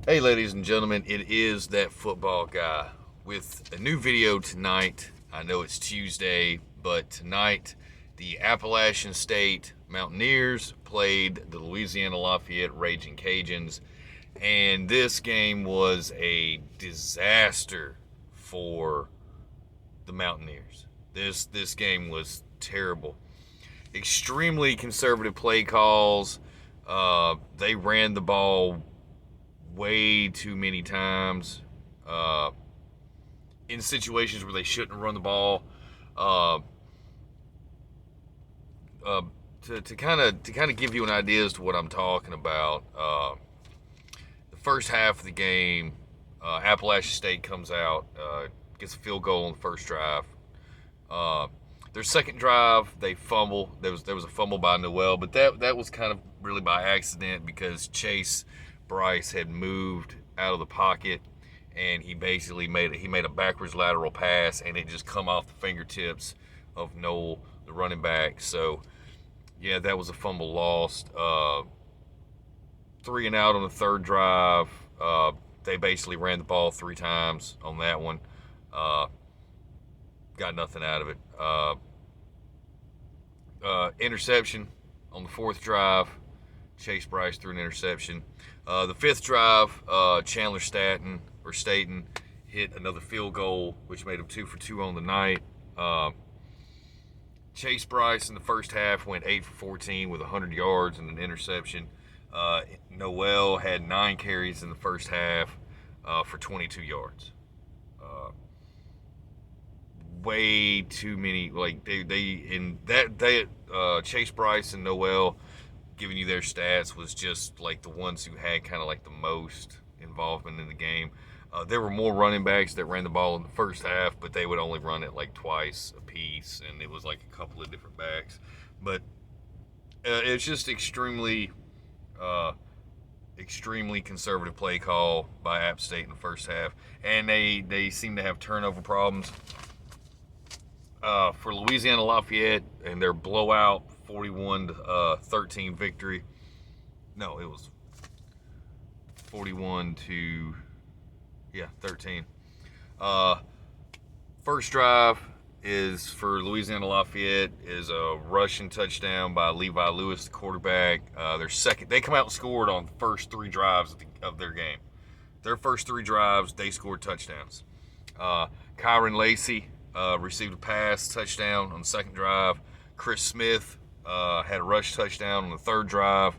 Hey, ladies and gentlemen, it is that football guy with a new video tonight. I know it's Tuesday, but tonight the Appalachian State Mountaineers played the Louisiana Lafayette Raging Cajuns, and this game was a disaster for the Mountaineers. This game was terrible. Extremely conservative play calls. They ran the ball way too many times in situations where they shouldn't run the ball. Uh, uh, to kind of give you an idea as to what I'm talking about, the first half of the game, Appalachian State comes out, gets a field goal on the first drive. Uh, their second drive, they fumble. There was a fumble by Noel, but that was kind of really by accident because Chase Bryce had moved out of the pocket, and he basically made a backwards lateral pass, and it just come off the fingertips of Noel, the running back. So yeah, that was a fumble lost. 3 and out on the third drive. They basically ran the ball 3 times on that one. Got nothing out of it. Interception on the fourth drive. Chase Bryce threw an interception. The fifth drive, Chandler Staten hit another field goal, which made him 2 for 2 on the night. Chase Bryce in the first half went 8 for 14 with 100 yards and an interception. Noel had 9 carries in the first half for 22 yards. Way too many. Like Chase Bryce and Noel giving you their stats was just like the ones who had kind of like the most involvement in the game. There were more running backs that ran the ball in the first half, but they would only run it like twice a piece, and it was like a couple of different backs. But it's just extremely conservative play call by App State in the first half, and they seem to have turnover problems. For Louisiana Lafayette and their blowout 41-13 victory. No, it was 41-13. First drive is for Louisiana Lafayette is a rushing touchdown by Levi Lewis, the quarterback. They come out and scored on the first 3 drives of their game. Their first 3 drives, they scored touchdowns. Kyron Lacey received a pass touchdown on the second drive. Chris Smith had a rush touchdown on the third drive.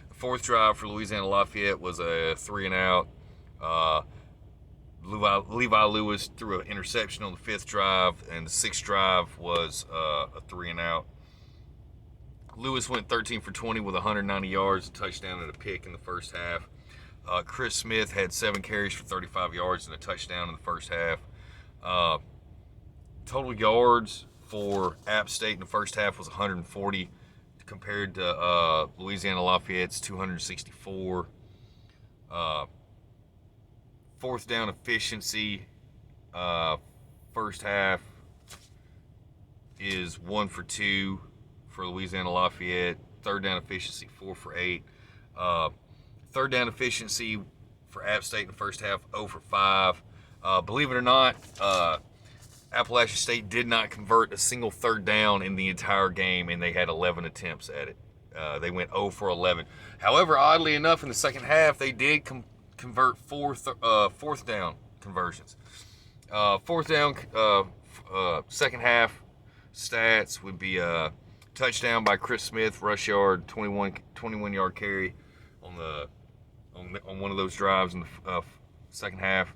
The fourth drive for Louisiana Lafayette was a 3-and-out. Levi Lewis threw an interception on the 5th drive, and the 6th drive was a 3-and-out. Lewis went 13 for 20 with 190 yards, a touchdown and a pick in the first half. Chris Smith had 7 carries for 35 yards and a touchdown in the first half. Total yards for App State in the first half was 140 compared to Louisiana Lafayette's 264. Fourth down efficiency, first half is 1 for 2 for Louisiana Lafayette. Third down efficiency, 4 for 8. Third down efficiency for App State in the first half, 0 for 5. Believe it or not, Appalachian State did not convert a single third down in the entire game, and they had 11 attempts at it. They went 0 for 11. However, oddly enough, in the second half, they did convert fourth down conversions. Fourth down, second half stats would be a touchdown by Chris Smith, rush yard, 21 yard carry on one of those drives in the second half.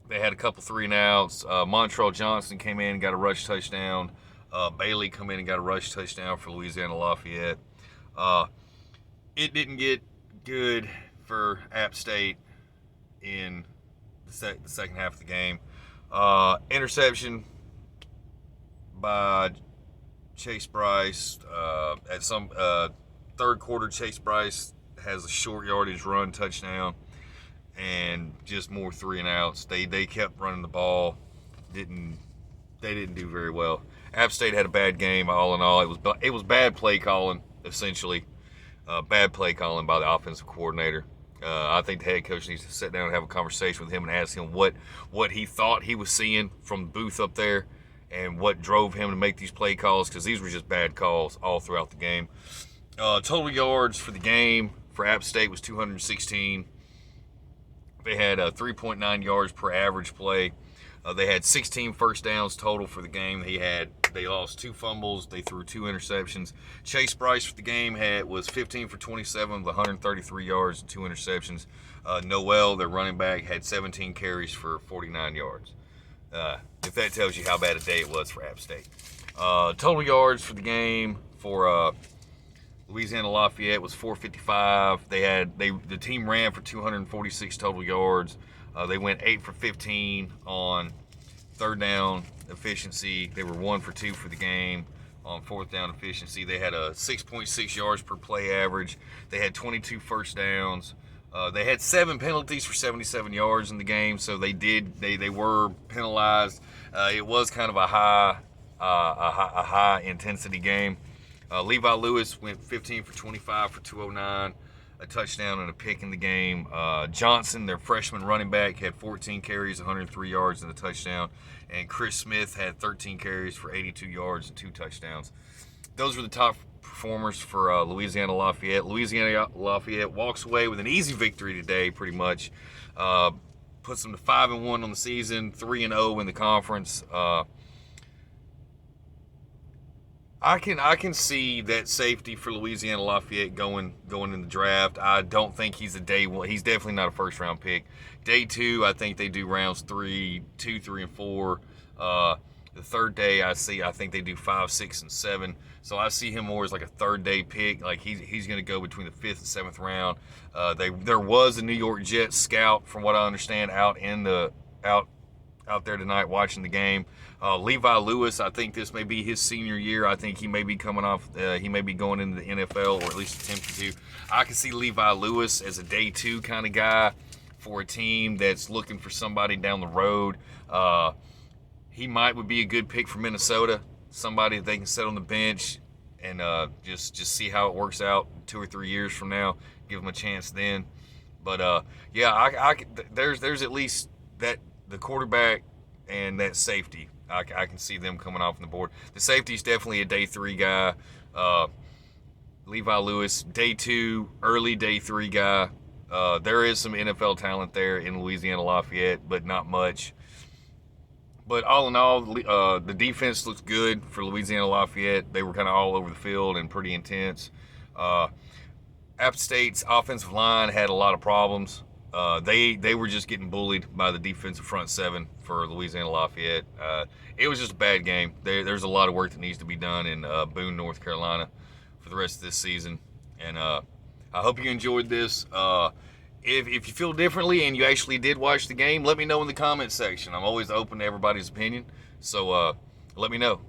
They had a couple 3-and-outs. Montrell Johnson came in and got a rush touchdown. Bailey come in and got a rush touchdown for Louisiana Lafayette. It didn't get good for App State in the second half of the game. Interception by Chase Bryce. At some third quarter, Chase Bryce has a short yardage run touchdown, and just more 3-and-outs. They kept running the ball. They didn't do very well. App State had a bad game. All in all, it was bad play calling, essentially. Bad play calling by the offensive coordinator. I think the head coach needs to sit down and have a conversation with him and ask him what he thought he was seeing from the booth up there and what drove him to make these play calls, because these were just bad calls all throughout the game. Total yards for the game for App State was 216. They had 3.9 yards per average play. They had 16 first downs total for the game. They lost 2 fumbles. They threw 2 interceptions. Chase Bryce for the game was 15 for 27 with 133 yards and 2 interceptions. Noel, their running back, had 17 carries for 49 yards. If that tells you how bad a day it was for App State. Total yards for the game for Louisiana Lafayette was 455. The team ran for 246 total yards. They went 8 for 15 on third down efficiency. They were 1 for 2 for the game on fourth down efficiency. They had a 6.6 yards per play average. They had 22 first downs. They had 7 penalties for 77 yards in the game, so they were penalized. It was kind of a high intensity game. Levi Lewis went 15 for 25 for 209, a touchdown and a pick in the game. Johnson, their freshman running back, had 14 carries, 103 yards and a touchdown. And Chris Smith had 13 carries for 82 yards and 2 touchdowns. Those were the top performers for Louisiana Lafayette. Louisiana Lafayette walks away with an easy victory today, pretty much. Puts them to 5-1 on the season, 3-0 in the conference. I can see that safety for Louisiana Lafayette going in the draft. I don't think he's a day one. He's definitely not a first round pick. Day 2, I think they do rounds 2, 3, and 4. The third day, I think they do 5, 6, and 7. So I see him more as like a third day pick. Like he's going to go between the 5th and 7th round. There was a New York Jets scout, from what I understand, out there tonight watching the game. Levi Lewis, I think this may be his senior year. I think he may be coming off, he may be going into the NFL, or at least attempting to. I can see Levi Lewis as a day 2 kind of guy for a team that's looking for somebody down the road. He would be a good pick for Minnesota, somebody that they can sit on the bench and just see how it works out 2 or 3 years from now. Give him a chance then. But yeah, there's at least the quarterback and that safety. I can see them coming off on the board. The safety is definitely a day 3 guy. Levi Lewis, day 2, early day 3 guy. There is some NFL talent there in Louisiana Lafayette, but not much. But all in all, the defense looks good for Louisiana Lafayette. They were kind of all over the field and pretty intense. App State's offensive line had a lot of problems. They were just getting bullied by the defensive front 7 for Louisiana Lafayette. It was just a bad game. There's a lot of work that needs to be done in Boone, North Carolina for the rest of this season. And I hope you enjoyed this. If you feel differently and you actually did watch the game, let me know in the comments section. I'm always open to everybody's opinion. So let me know.